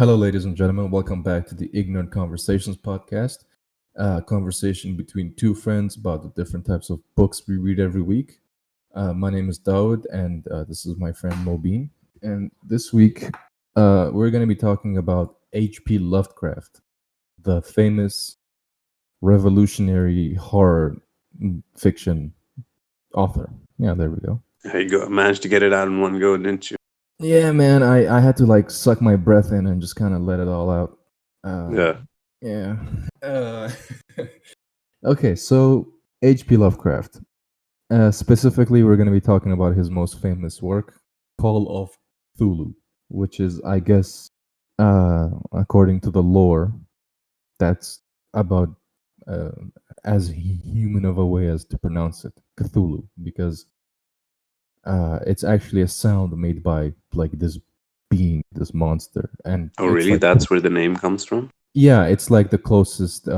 Hello, ladies and gentlemen. Welcome back to the Ignorant Conversations podcast. Conversation between two friends about the different types of books we read every week. My name is Dawood, and this is my friend Mobeen. And this week, we're going to be talking about HP Lovecraft, the famous revolutionary horror fiction author. Yeah, there we go. There you go. Managed to get it out in one go, didn't you? Yeah, man, I had to like suck my breath in and just kind of let it all out. Yeah. Yeah. Uh, okay, so H.P. Lovecraft. Specifically, we're going to be talking about his most famous work, Call of Cthulhu, which is, I guess, according to the lore, that's about uh, as human of a way as to pronounce it, Cthulhu, because it's actually a sound made by like this being, this monster, and Oh, it's really? like, That's where the name comes from? yeah, it's like the closest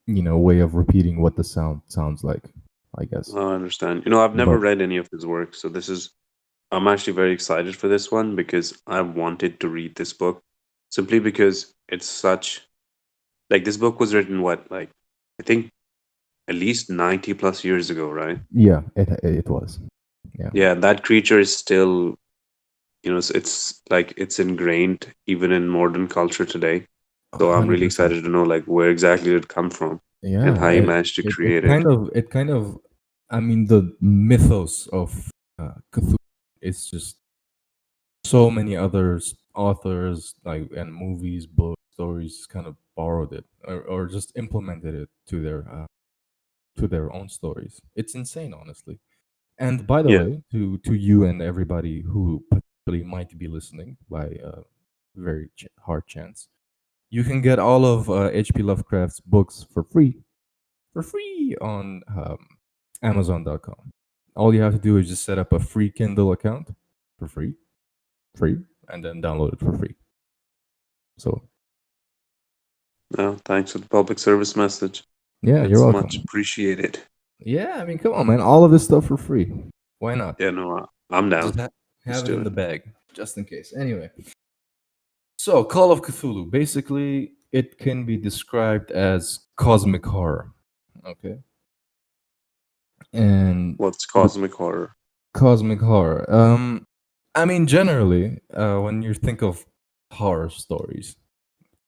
way of repeating what the sound sounds like, I guess. Oh, I understand. I've never But read any of his work, so I'm actually very excited for this one because I wanted to read this book simply because like, this book was written, I think at least 90 plus years ago, right? yeah, it was. Yeah. Yeah, that creature is still, it's like it's ingrained even in modern culture today. So I'm really 100%. excited to know, like, where exactly did it come from and Yeah, how he managed to it create it. kind of I mean the mythos of Cthulhu is just so many others authors like and movies, books, stories kind of borrowed it or just implemented it to their own stories. It's insane, honestly. And by the Yeah. way, to you and everybody who potentially might be listening by a very hard chance, you can get all of H.P. Lovecraft's books for free on Amazon.com. All you have to do is just set up a free Kindle account for free, and then download it for free. So No, thanks for the public service message. yeah, you're It's much welcome. appreciated. Yeah, I mean, come on, man, all of this stuff for free. Why not? Yeah, no, I'm Just down. Let's have it do in it. the bag, just in case. Anyway, so Call of Cthulhu, basically, it can be described as cosmic horror. Okay, and What's the cosmic horror? cosmic horror. I mean, generally, when you think of horror stories,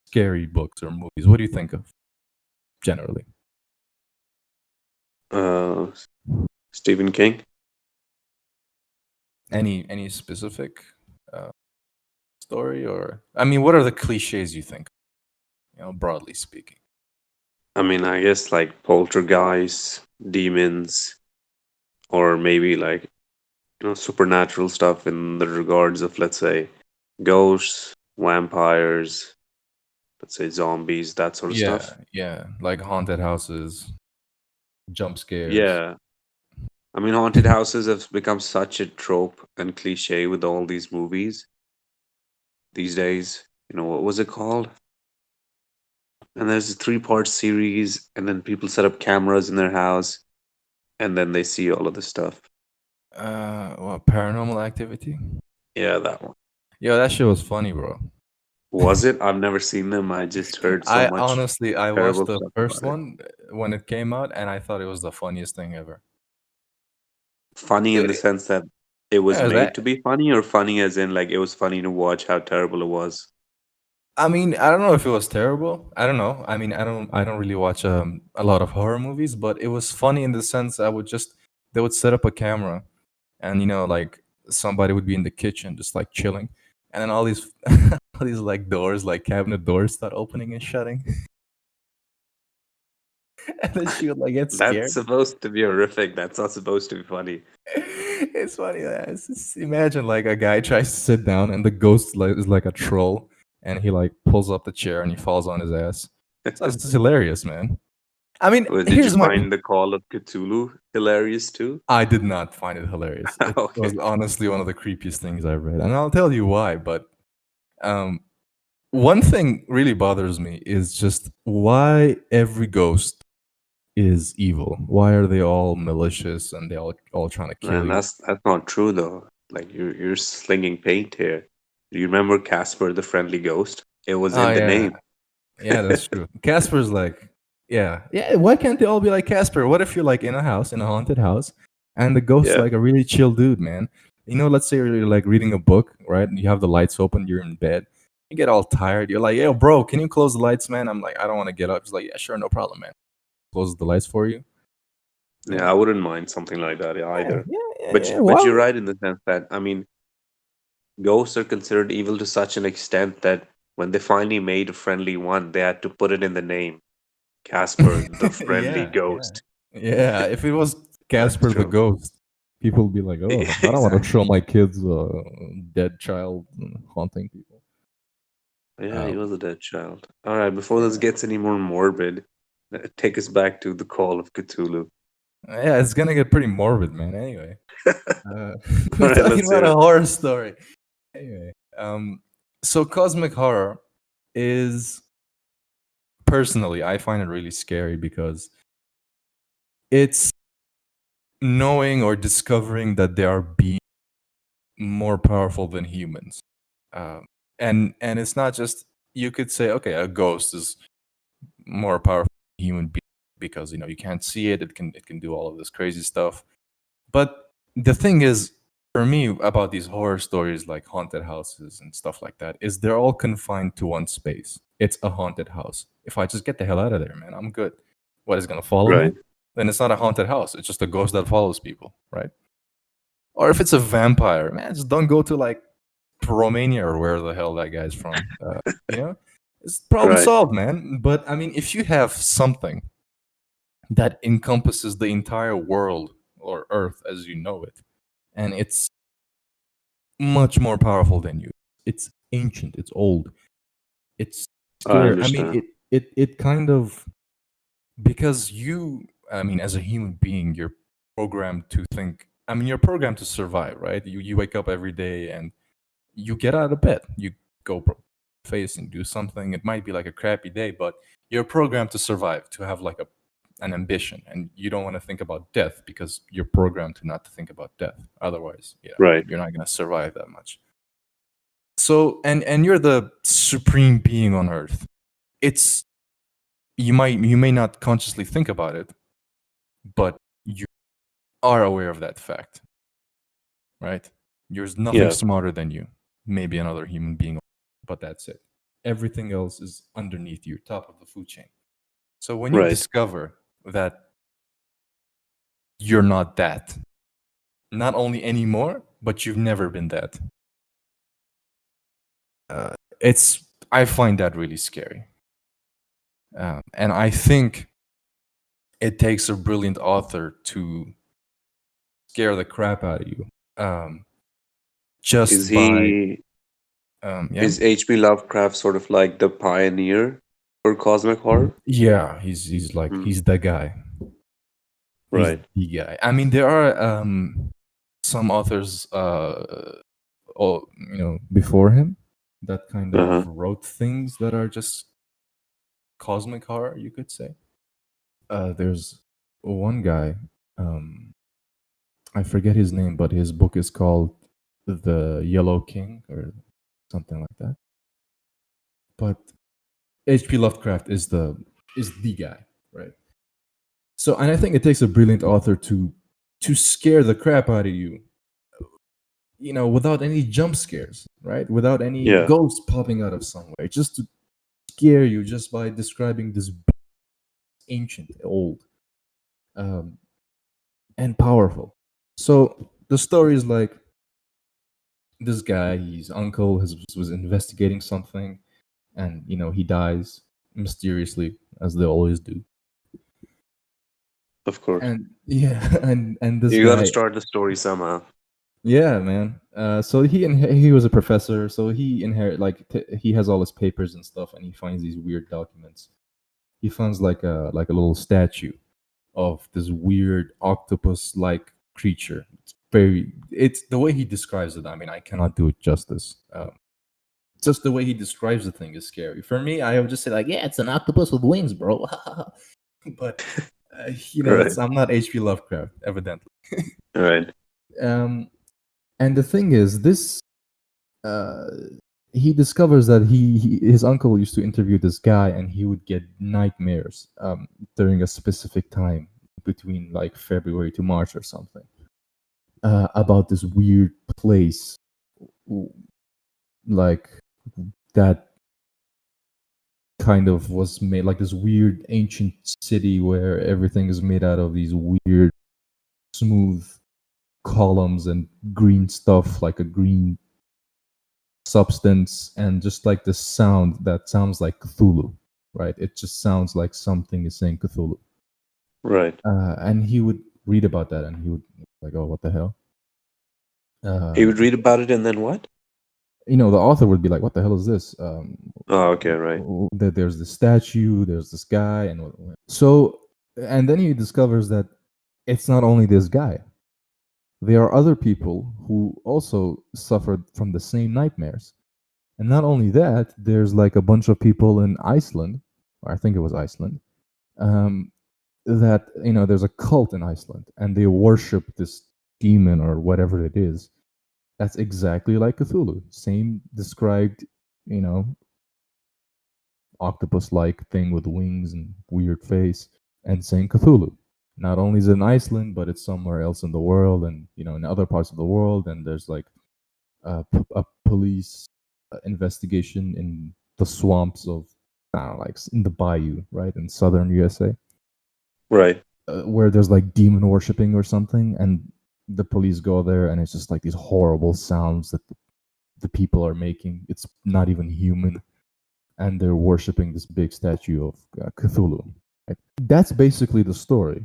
scary books or movies, what do you think of generally? Uh, Stephen King? Any specific uh, story, or I mean, what are the cliches you think? Broadly speaking. I mean, I guess like poltergeists, demons, or maybe like, supernatural stuff in the regards of, let's say, ghosts, vampires, let's say zombies, that sort of Yeah, stuff. yeah, like haunted houses, jump scares. Yeah. I mean, haunted houses have become such a trope and cliche with all these movies these days. What was it called? And there's a three-part series, and then people set up cameras in their house, and then they see all of this stuff. What, Paranormal Activity? Yeah, that one. Yo, that shit was funny, bro. Was it? I've never seen them. I just heard so I much honestly, I watched terrible the stuff first about it. one when it came out, and I thought it was the funniest thing ever. Funny in Dude, the sense that it was yeah, made that. to be funny, or funny as in like it was funny to watch how terrible it was. I mean, I don't know if it was terrible. I don't know. I mean, I don't really watch a lot of horror movies, but it was funny in the sense they would set up a camera, and like somebody would be in the kitchen just like chilling, and then all these all these like doors, like cabinet doors, start opening and shutting, and then she would like get That's scared. supposed to be horrific. That's not supposed to be funny. It's funny. Just imagine like a guy tries to sit down and the ghost is like a troll, and he like pulls up the chair and he falls on his ass. So it's just hilarious, man. I mean, Well, did you here's my. find the Call of Cthulhu hilarious too? I did not find it hilarious. It Okay. was honestly one of the creepiest things I've read, and I'll tell you why. But um, one thing really bothers me is just why every ghost is evil. Why are they all malicious and they all trying to kill Man, you? that's not true though. Like you're slinging paint here. Do you remember Casper the Friendly Ghost? It was Oh in the yeah, name. yeah, that's true. Casper's like, yeah, yeah. Why can't they all be like Casper? What if you're like in a house, in a haunted house, and the ghost's Yeah. like a really chill dude, man? You know, let's say you're like reading a book, right? And you have the lights open, you're in bed, you get all tired. You're like, yo, bro, can you close the lights, man? I'm like, I don't want to get up. He's like, yeah, sure, no problem, man. Closes the lights for you. Yeah, Yeah, I wouldn't mind something like that yeah, either. yeah, yeah, But yeah. but you're Well, right in the sense that, I mean, ghosts are considered evil to such an extent that when they finally made a friendly one, they had to put it in the name, Casper the Friendly yeah, yeah, Ghost. yeah. If it was That's Casper the true. ghost, people would be like, "Oh, I don't want to show Exactly. my kids dead child haunting people." Yeah, he Um, was a dead child. All right, before this yeah, gets any more morbid, take us back to the Call of Cthulhu. yeah, it's gonna get pretty morbid, man. Anyway, All we're right, talking let's about hear a it. horror story. Anyway, so cosmic horror is personally, I find it really scary because it's knowing or discovering that there are beings more powerful than humans. Um, and it's not just, you could say, okay, a ghost is more powerful than a human being because you can't see it. It can do all of this crazy stuff. But the thing is, for me, about these horror stories like haunted houses and stuff like that, is they're all confined to one space. It's a haunted house. If I just get the hell out of there, man, I'm good. What is gonna follow Right, me? Then it's not a haunted house. It's just a ghost that follows people, right? Or if it's a vampire, man, just don't go to like Romania or where the hell that guy's from. It's problem right, solved, man. But I mean, if you have something that encompasses the entire world or Earth as you know it, and it's much more powerful than you, it's ancient, it's old, it's I scary. I mean, understand. it kind of, because I mean, as a human being, you're programmed to think. I mean, you're programmed to survive, right? You wake up every day and you get out of bed, you go face and do something. It might be like a crappy day, but you're programmed to survive, to have like an ambition, and you don't want to think about death because you're programmed to not to think about death. Otherwise, Right, you're not going to survive that much. So, and you're the supreme being on earth. It's, you may not consciously think about it, but you are aware of that fact, right? There's nothing yeah, smarter than you. Maybe another human being, but that's it. Everything else is underneath you, top of the food chain. So when you right. discover that you're not that, not only anymore, but you've never been that, it's, I find that really scary. And I think it takes a brilliant author to scare the crap out of you, um, Is just by, he, yeah. is HP Lovecraft sort of like the pioneer for cosmic horror? Yeah, he's like, Hmm. he's the guy. He's Right. the guy. I mean, there are some authors, before him, that kind Uh-huh. of wrote things that are just cosmic horror, you could say. There's one guy, um, I forget his name, but his book is called The Yellow King or something like that. But H.P. Lovecraft is the guy, right? So, and I think it takes a brilliant author to scare the crap out of you, without any jump scares, right? Without any Yeah, ghosts popping out of somewhere, just to scare you just by describing this ancient, old, um, and powerful. So the story is like, this guy, his uncle was investigating something, and he dies mysteriously, as they always do. of course. And yeah, and this You got to guy, start the story somehow. yeah, man. So he was a professor, so he inherit like he has all his papers and stuff, and he finds these weird documents. He finds like a little statue of this weird octopus-like creature. It's the way he describes it. I mean, I cannot do it justice. Just the way he describes the thing is scary. For me, I would just say like, yeah, it's an octopus with wings, bro. But Right, it's, I'm not H.P. Lovecraft, evidently. right. Um, and the thing is, this uh, he discovers that his uncle used to interview this guy, and he would get nightmares during a specific time between like February to March or something, about this weird place, like that kind of was made like this weird ancient city where everything is made out of these weird smooth columns and green stuff, like a green substance, and just like the sound that sounds like Cthulhu, right? It just sounds like something is saying Cthulhu. Right. And he would read about that, and he would like, oh, what the hell? He Uh, would read about it and then what? the author would be like, what the hell is this? Oh, okay, right. That there's this statue, there's this guy, so, and then he discovers that it's not only this guy. There are other people who also suffered from the same nightmares. And not only that, there's like a bunch of people in Iceland, or I think it was Iceland, um, that, there's a cult in Iceland, and they worship this demon or whatever it is. That's exactly like Cthulhu. Same described, you know, octopus-like thing with wings and weird face, and saying Cthulhu. Not only is it in Iceland, but it's somewhere else in the world, and in other parts of the world. And there's like a police investigation in the swamps of, I don't know, like in the bayou, right, in southern USA, Right. where there's like demon worshipping or something, and the police go there, and it's just like these horrible sounds that the people are making. It's not even human, and they're worshiping this big statue of Cthulhu. Right? That's basically the story,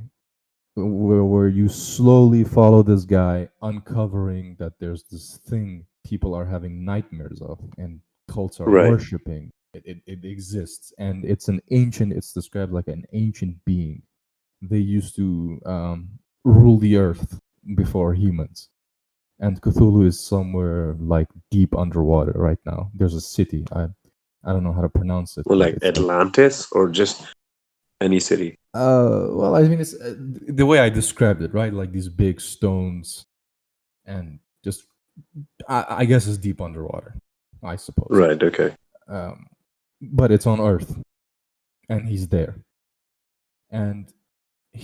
where you slowly follow this guy uncovering that there's this thing people are having nightmares of, and cults are Right. worshiping. It exists, and it's described like an ancient being. They used to rule the earth before humans, and Cthulhu is somewhere like deep underwater right now. There's a city. I don't know how to pronounce it, Well, but like it's like, Atlantis or just any city. well, I mean, it's the way I described it, right? Like these big stones, and just, I guess it's deep underwater, I suppose. Right. Okay. Um, but it's on Earth, and he's there, and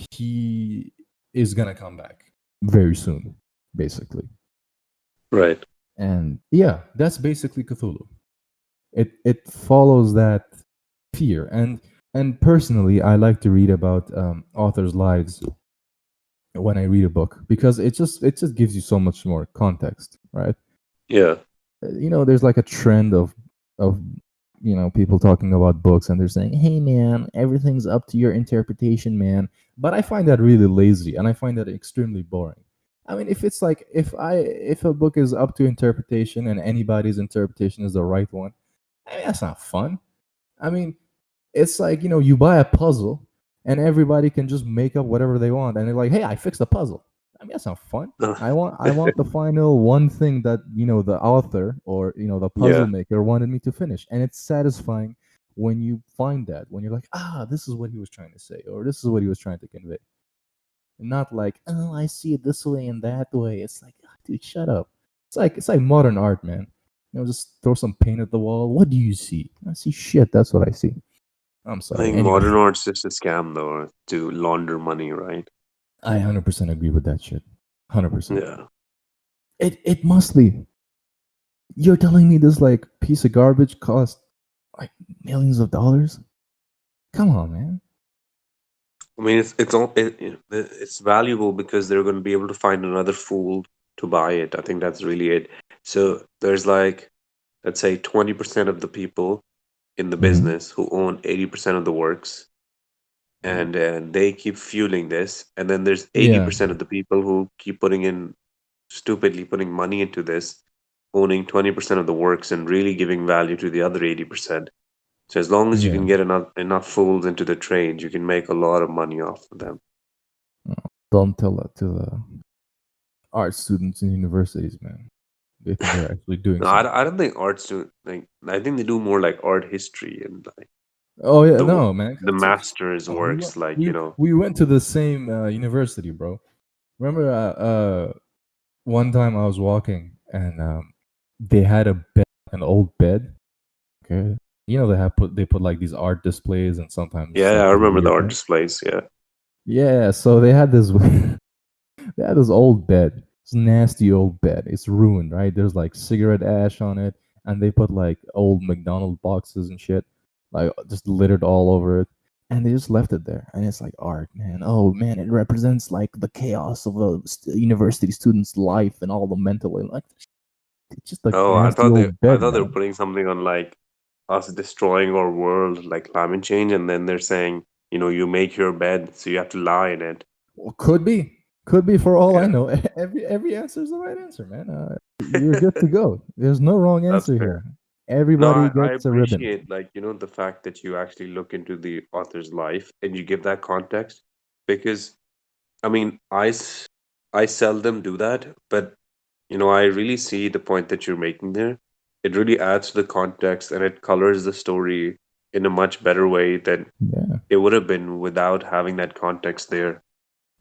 he is gonna come back very soon, basically. Right. And yeah, that's basically Cthulhu. It follows that fear, and personally, I like to read about authors' lives when I read a book, because it just gives you so much more context, right? Yeah. There's like a trend of people talking about books, and they're saying, "Hey, man, everything's up to your interpretation, man." But I find that really lazy, and I find that extremely boring. I mean, if it's like, if a book is up to interpretation and anybody's interpretation is the right one, I mean, that's not fun. I mean, it's like, you buy a puzzle, and everybody can just make up whatever they want, and they're like, "Hey, I fixed the puzzle." I mean, that's not fun. I want the final one thing that, the author, or, the puzzle Yeah. maker wanted me to finish. And it's satisfying when you find that, when you're like, this is what he was trying to say, or this is what he was trying to convey. Not like, oh, I see it this way and that way. It's like, dude, shut up. It's like modern art, man. Just throw some paint at the wall. What do you see? I see shit. That's what I see. I'm I sorry. think Anyway, modern art's just a scam, though, to launder money, right? I 100% agree with that shit. 100%. Yeah. It must be. You're telling me this like piece of garbage cost like millions of dollars? Come on, man. I mean, it's valuable because they're going to be able to find another fool to buy it. I think that's really it. So there's like, let's say, 20% of the people in the Mm-hmm. business who own 80% of the works, and they keep fueling this. And then there's Yeah, 80% of the people who keep stupidly putting money into this, owning 20% of the works and really giving value to the other 80%. So as long as you yeah. can get enough fools into the trade, you can make a lot of money off of them. Oh, don't tell that to the art students in universities, man. They think they're actually doing No, something. I don't think arts do like. I think they do more like art history and like Oh yeah, the no, man. the masters Oh, we works. went Like we we went to the same university, bro. Remember, one time I was walking, and they had a bed, an old bed. Okay, they put like these art displays and sometimes Yeah, I something remember the weird art there. displays. Yeah. Yeah, so they had this they had this old bed, this nasty old bed. It's ruined, right? There's like cigarette ash on it, and they put like old McDonald boxes and shit, like just littered all over it. And they just left it there, and it's like art, man. Oh man, it represents like the chaos of a university student's life and all the mental like it's just like Oh, nasty old I bed, thought they were man. putting something on like us destroying our world, like climate change, and then they're saying, you make your bed, so you have to lie in it. Well, could be for all I Yeah, know. Every answer is the right answer, man. You're good to go. There's no wrong that's answer fair. here. No, Everybody I gets a ribbon. appreciate like, the fact that you actually look into the author's life and you give that context because I mean, I seldom do that, but I really see the point that you're making there. It really adds to the context and it colors the story in a much better way than Yeah, it would have been without having that context there.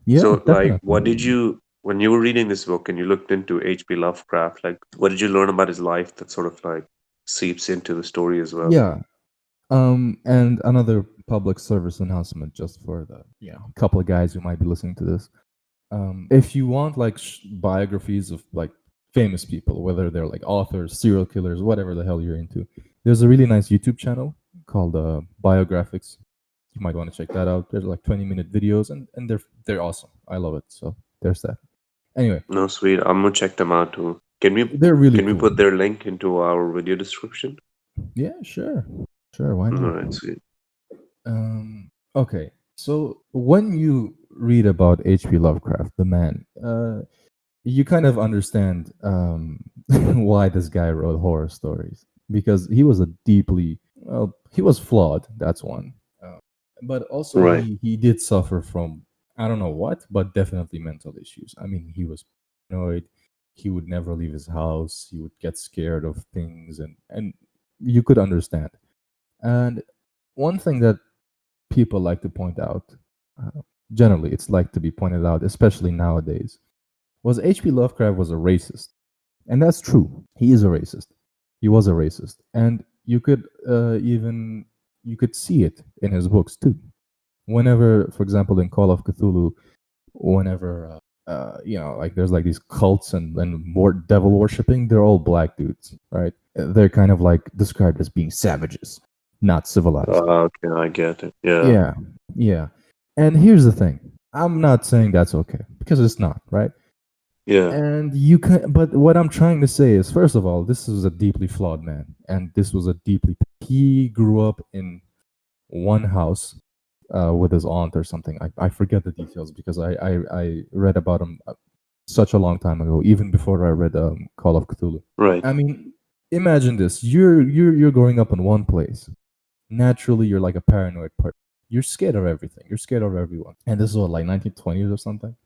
yeah, So, like, definitely. when you were reading this book and you looked into H.P. Lovecraft, like, what did you learn about his life that sort of like seeps into the story as well? Yeah. And another public service announcement just for the couple of guys who might be listening to this. If you want like biographies of like famous people, whether they're like authors, serial killers, whatever the hell you're into, there's a really nice YouTube channel called Biographics. You might want to check that out. There's like 20-minute videos, and they're awesome. I love it. So there's that. Anyway, No, sweet. I'm gonna check them out too. Can we they're really can we cool. put their link into our video description? Yeah, sure, sure. Why All not? right, sweet. Okay. So when you read about H.P. Lovecraft, the man, you kind of understand why this guy wrote horror stories because he was a deeply well, he was flawed. That's one, but also Right, he did suffer from I don't know what, but definitely mental issues. I mean, he was paranoid. He would never leave his house. He would get scared of things, and you could understand. And one thing that people like to point out, generally, it's like to be pointed out, especially nowadays, was H.P. Lovecraft was a racist. And that's true. He is a racist. He was a racist. And you could even you could see it in his books too. Whenever, for example, in Call of Cthulhu, whenever like there's like these cults and more devil worshipping, they're all black dudes, right? They're kind of like described as being savages, not civilized. okay, I get it. Yeah, Yeah, yeah. And here's the thing. I'm not saying that's okay because it's not, right? yeah, And you can, but what I'm trying to say is, first of all, this is a deeply flawed man, and this was a deeply. He grew up in one house with his aunt or something. I forget the details because I read about him such a long time ago, even before I read Call of Cthulhu. right, I mean, imagine this: you're growing up in one place. Naturally, you're like a paranoid person. You're scared of everything. You're scared of everyone. And this is what, like 1920s or something.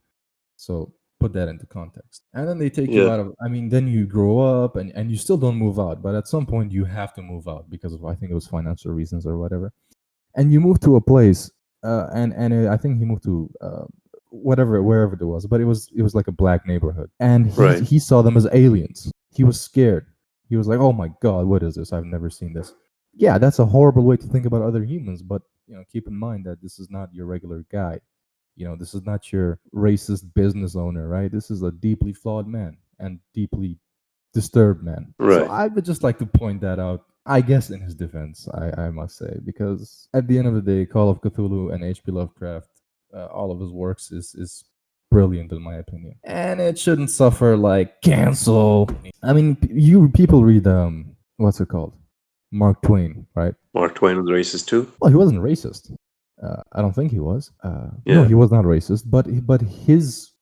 So put that into context. And then they take you yeah, out of, I mean, then you grow up and you still don't move out. But at some point, you have to move out because of, I think it was financial reasons or whatever. And you move to a place, and I think he moved to whatever, wherever it was, but it was like a black neighborhood. And right, he saw them as aliens. He was scared. He was like, oh my God, what is this? I've never seen this. Yeah, that's a horrible way to think about other humans, but keep in mind that this is not your regular guy. This is not your racist business owner, right? This is a deeply flawed man and deeply disturbed man. So right. I would just like to point that out, I guess, in his defense, I must say, because at the end of the day, Call of Cthulhu and H.P. Lovecraft, all of his works is brilliant in my opinion, and it shouldn't suffer like cancel. I mean, you people read what's it called, Mark Twain, right? Mark Twain was racist too. Well, he wasn't racist. I don't think he was. No, Yeah, he was not racist. But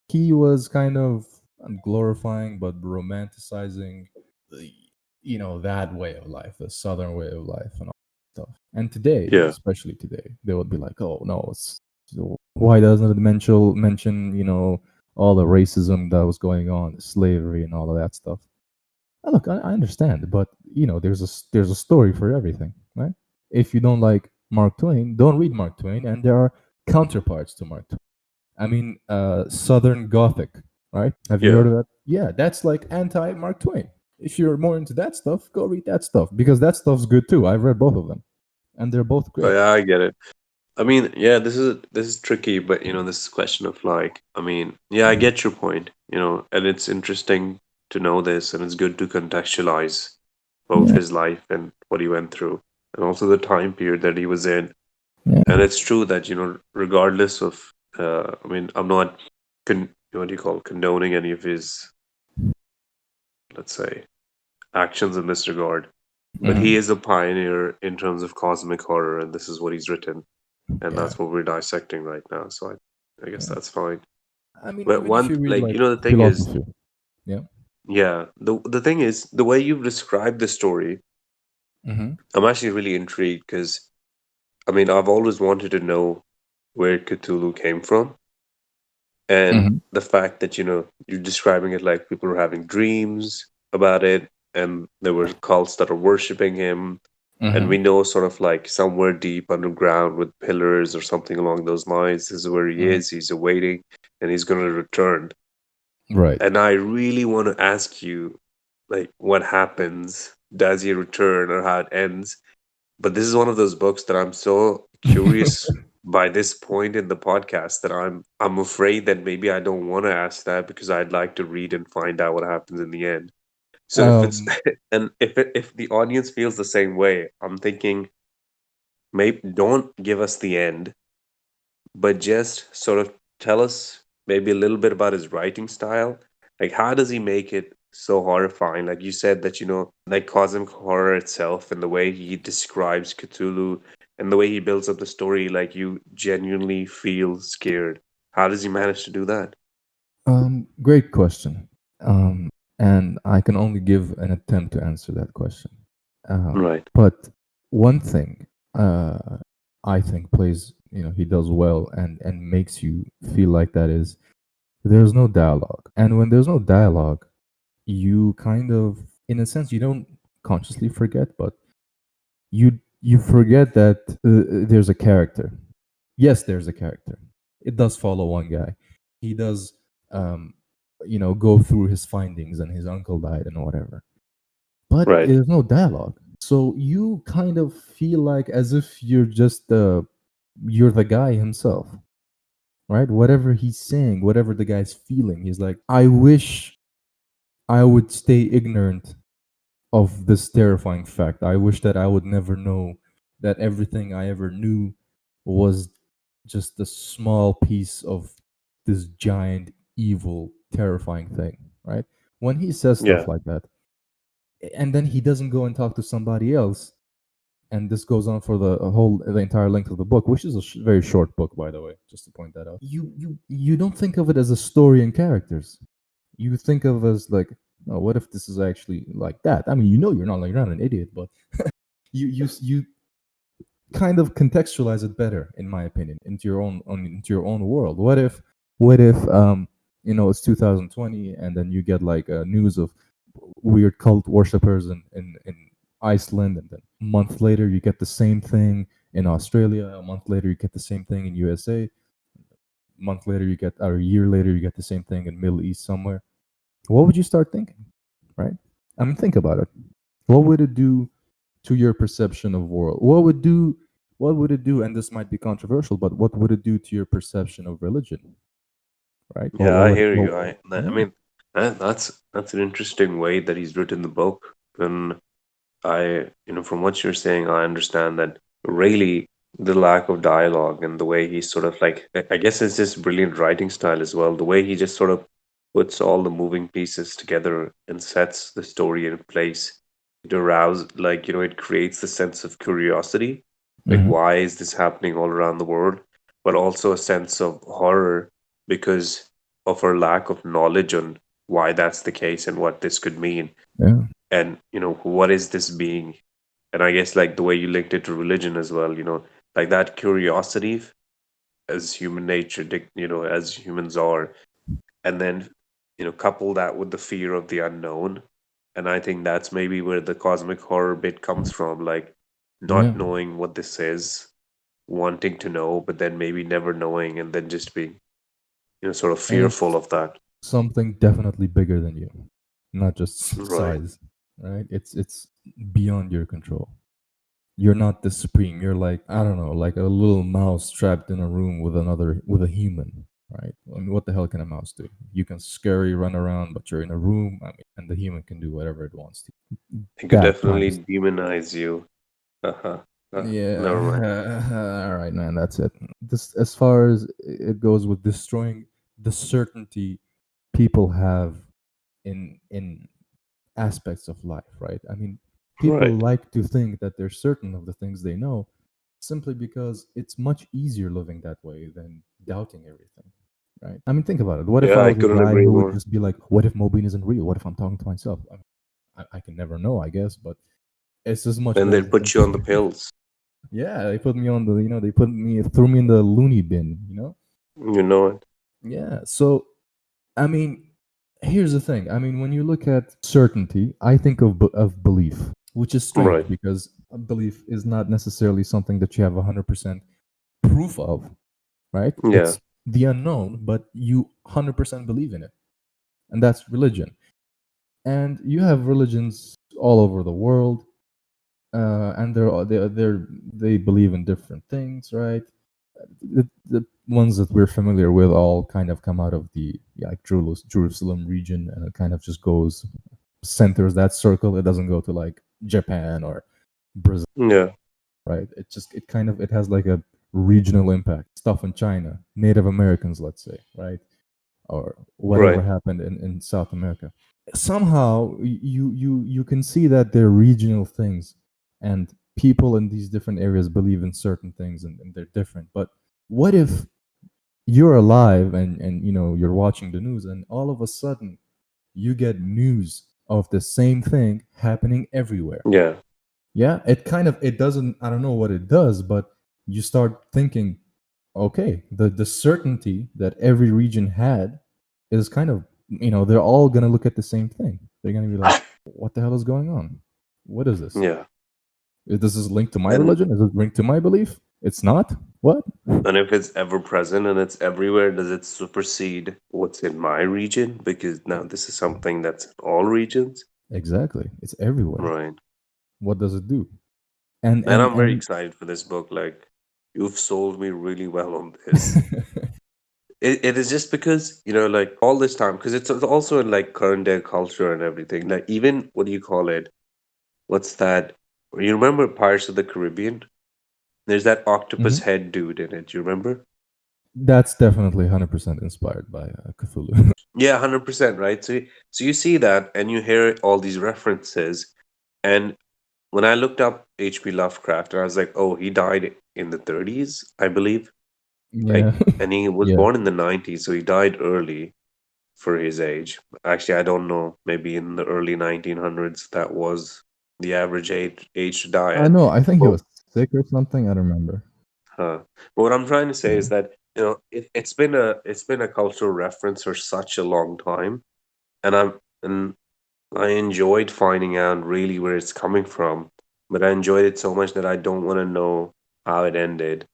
he was kind of glorifying but romanticizing, the, that way of life, the Southern way of life, and all that stuff. And today, yeah, especially today, they would be like, "Oh no, why doesn't it mention all the racism that was going on, the slavery, and all of that stuff?" Look, I understand, but there's a story for everything, right? If you don't like Mark Twain, don't read Mark Twain, and there are counterparts to Mark Twain. I mean, Southern Gothic, right? Have you yeah. heard of that? Yeah, that's like anti Mark Twain. If you're more into that stuff, go read that stuff because that stuff's good too. I've read both of them, and they're both Oh great. yeah, I get it. I mean, yeah, this is tricky, but this question of like, I mean, yeah, I Mhm. get your point, and it's interesting to know this, and it's good to contextualize both Yeah, his life and what he went through, and also the time period that he was in. yeah. And it's true that, regardless of, I mean, I'm not, what do you call, condoning any of his, let's say, actions in this regard, but he Hmm. is a pioneer in terms of cosmic horror, and this is what he's written, and Yeah, that's what we're dissecting right now. So I guess yeah. that's fine. I mean, But even if one, you read like, like the thing is, philosophy, yeah. yeah, the thing is, the way you've described the story, Hmm. I'm actually really intrigued because, I mean, I've always wanted to know where Cthulhu came from, and Hmm. the fact that, you're describing it like people were having dreams about it, and there were cults that are worshiping him, and we Hmm. know sort of like somewhere deep underground with pillars or something along those lines, this is where he Hmm. is, he's awaiting, and he's going to return. Right. And I really want to ask you, like, what happens? Does he return or how it ends? But this is one of those books that I'm so curious by this point in the podcast that I'm afraid that maybe I don't want to ask that because I'd like to read and find out what happens in the end. So if it's um, and if the audience feels the same way, I'm thinking maybe don't give us the end, but just sort of tell us maybe a little bit about his writing style. Like, how does he make it so horrifying? Like you said that, like cosmic horror itself and the way he describes Cthulhu and the way he builds up the story, like you genuinely feel scared. How does he manage to do that? Great question. Um, and I can only give an attempt to answer that question. Right. But one thing I think plays, he does well and makes you feel like that is there's no dialogue. And when there's no dialogue, you kind of, in a sense, you don't consciously forget, but you forget that there's a character. Yes, there's a character. It does follow one guy. He does, um, go through his findings and his uncle died and whatever. But Right. there's no dialogue, so you kind of feel like as if you're the guy himself, right? Whatever he's saying, whatever the guy's feeling, he's like, I wish I would stay ignorant of this terrifying fact. I wish that I would never know that everything I ever knew was just a small piece of this giant, evil, terrifying thing, right? When he says Yeah. stuff like that, and then he doesn't go and talk to somebody else, and this goes on for the entire length of the book, which is a very short book, by the way, just to point that out. You don't think of it as a story and characters. You think of as like, oh, what if this is actually like that? I mean, you're not, like, you're not an idiot, but you kind of contextualize it better, in my opinion, into your own world. What if it's 2020 and then you get like news of weird cult worshippers in Iceland, and then a month later you get the same thing in Australia, a month later you get the same thing in USA, a month later you get, or a year later you get the same thing in Middle East somewhere. What would you start thinking, right? I mean, think about it. What would it do to your perception of world? What would it do, and this might be controversial, but what would it do to your perception of religion, right? Yeah, I hear What you. I yeah. mean, that's an interesting way that he's written the book. And from what you're saying, I understand that really the lack of dialogue and the way he sort of like, I guess it's just brilliant writing style as well. The way he just sort of puts all the moving pieces together and sets the story in place. It arouse, like, it creates the sense of curiosity. Like, Hmm. why is this happening all around the world? But also a sense of horror because of our lack of knowledge on why that's the case and what this could mean, Yeah. and what is this being. And I guess like the way you linked it to religion as well, like that curiosity as human nature as humans are, and then couple that with the fear of the unknown. And I think that's maybe where the cosmic horror bit comes from, like Yeah. not knowing what this is, wanting to know but then maybe never knowing, and then just being sort of And fearful it's of that. something definitely bigger than you, not just Right. size. right? It's beyond your control. You're not the supreme. You're like, I don't know, like a little mouse trapped in a room with a human, right? I mean, what the hell can a mouse do? You can scurry, run around, but you're in a room. I mean, and the human can do whatever it wants to. He could That definitely times. demonize you. Uh-huh. Never mind. Yeah. All right, man. That's it. This, as far as it goes with destroying the certainty people have in aspects of life, right? I mean, people Right. like to think that they're certain of the things they know simply because it's much easier living that way than doubting everything, right? I mean, think about it. What if Yeah, I I was a couldn't guy agree who would more. just be like, what if Mobine isn't real? What if I'm talking to myself? I mean, I can never know, I guess, but it's just much Then better they'll to put think. you on the pills. Yeah, they put me on the, threw me in the loony bin. You know it. Yeah. So, I mean, here's the thing. I mean, when you look at certainty, I think of belief, which is strange Right. because a belief is not necessarily something that you have 100% proof of, right? Yeah. It's the unknown, but you 100% believe in it. And that's religion. And you have religions all over the world, and they believe in different things, right? The ones that we're familiar with all kind of come out of the, yeah, like Jerusalem region, and it kind of just goes centers that circle. It doesn't go to like Japan or Brazil, Yeah. right? It has like a regional impact. Stuff in China, Native Americans, let's say, right? Or whatever Right. happened in South America. Somehow you can see that they're regional things, and people in these different areas believe in certain things, and they're different. But what if you're alive and you're watching the news, and all of a sudden you get news of the same thing happening everywhere? Yeah. Yeah, it doesn't, I don't know what it does, but you start thinking, okay, the certainty that every region had is kind of, they're all going to look at the same thing. They're going to be like, what the hell is going on? What is this? Yeah. Is this linked to my And religion? Is it linked to my belief? It's not. What? and if it's ever present and it's everywhere, does it supersede what's in my region? Because now this is something that's in all regions. Exactly, it's everywhere. Right. What does it do? and And and I'm very and excited for this book. Like, you've sold me really well on this. It is just because, like all this time, because it's also in like current day culture and everything. Like, even, what do you call it? What's that? You remember Pirates of the Caribbean? There's that octopus Mhm. head dude in it. Do you remember? That's definitely 100% inspired by Cthulhu. Yeah, 100%, right? So you see that and you hear all these references. And when I looked up HP Lovecraft, and I was like, oh, he died in the 30s, I believe. Yeah. Like, and he was Yeah. born in the 90s, so he died early for his age. Actually, I don't know. Maybe in the early 1900s, that was the average age to die I at. know. I think he But, was sick or something. I don't remember. but what I'm trying to say Yeah. is that, it's been a cultural reference for such a long time, and and I enjoyed finding out really where it's coming from, but I enjoyed it so much that I don't want to know how it ended.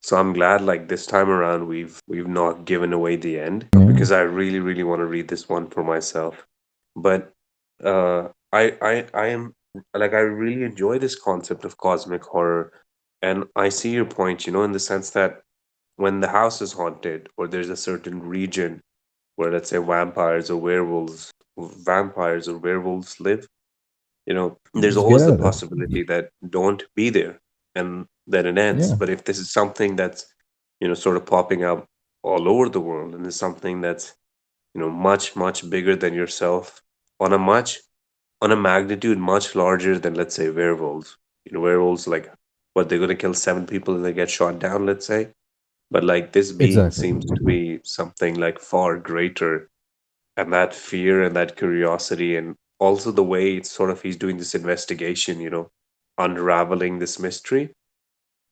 So I'm glad, like, this time around we've not given away the end, Yeah. because I really really want to read this one for myself. But I am, like, I really enjoy this concept of cosmic horror, and I see your point, in the sense that when the house is haunted, or there's a certain region where, let's say, vampires or werewolves live, there's Just get always out the of there. possibility that don't be there, and then it ends. Yeah. But if this is something that's, sort of popping up all over the world, and is something that's, much much bigger than yourself, on a much on a magnitude much larger than, let's say, werewolves. Werewolves, like, what, they're going to kill seven people and they get shot down, let's say. But, like, this being Exactly. seems to be something like far greater, and that fear and that curiosity, and also the way it's sort of, he's doing this investigation, unraveling this mystery.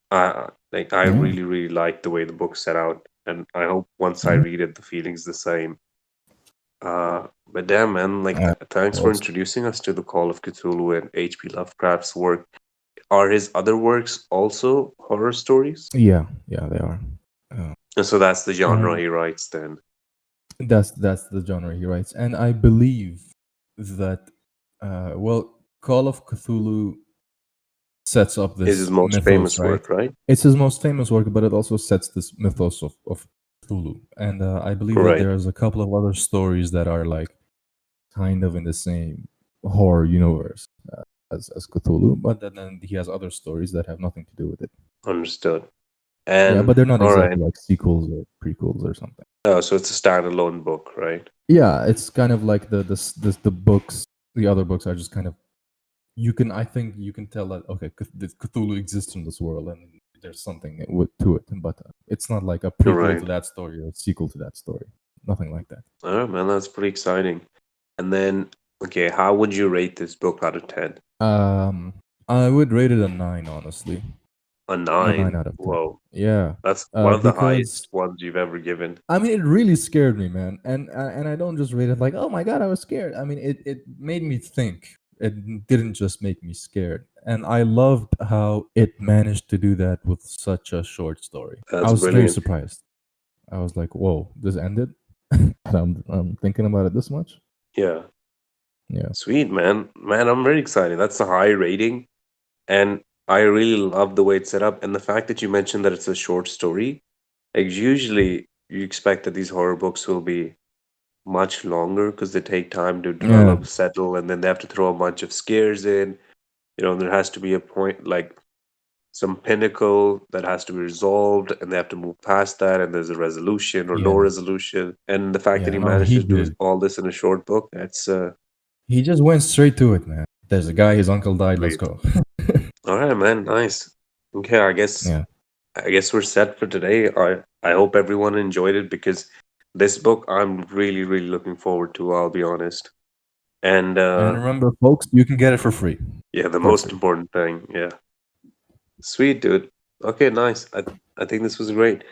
Like, I Yeah. really really like the way the book's set out, and I hope once I Mhm. read it the feeling's the same. But damn, man, like, Uh, thanks for well, introducing us to the Call of Cthulhu and HP Lovecraft's work. Are his other works also horror stories? yeah. Yeah, they are. Uh, And so that's the genre and he writes then. that's the genre he writes, and I believe that Well, Call of Cthulhu sets up Is his this most mythos, famous right? work, right? It's his most famous work, but it also sets this mythos of Cthulhu. And I believe that Right. there's a couple of other stories that are like kind of in the same horror universe as Cthulhu, but then he has other stories that have nothing to do with it. Understood. Yeah, And but they're not all right. exactly like sequels or prequels or something. Oh, so it's a standalone book, right? Yeah, it's kind of like the books. The other books are just kind of I think you can tell that okay, Cthulhu exists in this world and there's something to it, but it's not like a prequel to Right. that story or a sequel to that story. Nothing like that. All right, man, that's pretty exciting. And then, okay, how would you rate this book out of 10? Um, I would rate it a 9, honestly. A A 9 9? out of 10. Whoa, Yeah. that's one of the Because highest ones you've ever given. I mean, it really scared me, man. And I don't just rate it like, oh my god, I was scared. I mean, it made me think. It didn't just make me scared. And I loved how it managed to do that with such a short story. I That's was very brilliant. surprised. I was like, whoa, this ended. And I'm thinking about it this much. Yeah. Yeah. Sweet, man. Man, I'm very excited. That's a high rating. And I really love the way it's set up. And the fact that you mentioned that it's a short story, like usually you expect that these horror books will be much longer because they take time to Yeah. develop, settle, and then they have to throw a bunch of scares in. There has to be a point like some pinnacle that has to be resolved, and they have to move past that, and there's a resolution or no Yeah. resolution. And the fact that Yeah. he No, managed he to do did. all this in a short book, that's He just went straight to it, man. There's a guy, his uncle died, let's great. go. All right, man, nice. Okay, I guess Yeah. I guess we're set for today. I hope everyone enjoyed it because this book I'm really really looking forward to. I'll be honest. And And remember, folks, you can get it for free. yeah, the For most free. important thing. Yeah, sweet dude. Okay, nice. I think this was great.